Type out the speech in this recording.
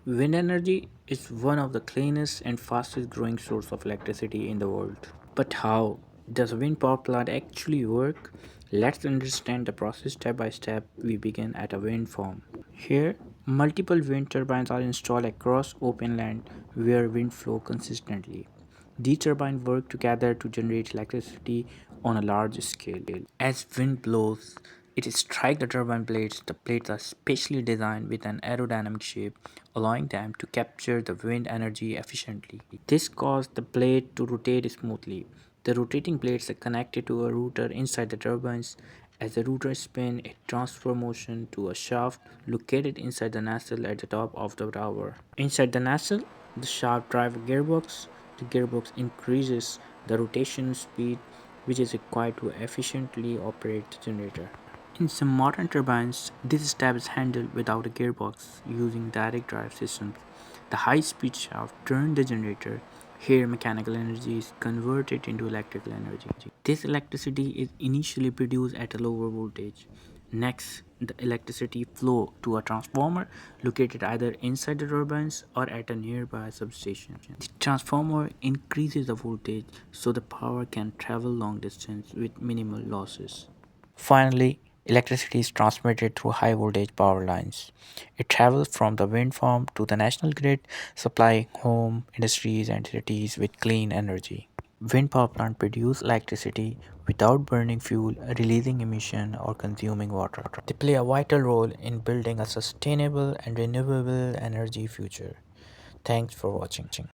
Wind energy is one of the cleanest and fastest growing source of electricity in the world. But how does a wind power plant actually work? Let's understand the process step by step. We begin at a wind farm. Here, multiple wind turbines are installed across open land where wind flow consistently. These turbines work together to generate electricity on a large scale. As wind blows, it strikes the turbine blades. The blades are specially designed with an aerodynamic shape, allowing them to capture the wind energy efficiently. This causes the blade to rotate smoothly. The rotating blades are connected to a rotor inside the turbines. As the rotor spins, it transfers motion to a shaft located inside the nacelle at the top of the tower. Inside the nacelle, the shaft drives a gearbox. The gearbox increases the rotation speed, which is required to efficiently operate the generator. In some modern turbines, this step is handled without a gearbox using direct drive systems. The high speed shaft turns the generator. Here, mechanical energy is converted into electrical energy. This electricity is initially produced at a lower voltage. Next, the electricity flow to a transformer located either inside the turbines or at a nearby substation. The transformer increases the voltage so the power can travel long distance with minimal losses. Finally, electricity is transmitted through high voltage power lines. It travels from the wind farm to the national grid, supplying home, industries, and cities with clean energy. Wind power plants produce electricity without burning fuel, releasing emission, or consuming water. They play a vital role in building a sustainable and renewable energy future. Thanks for watching.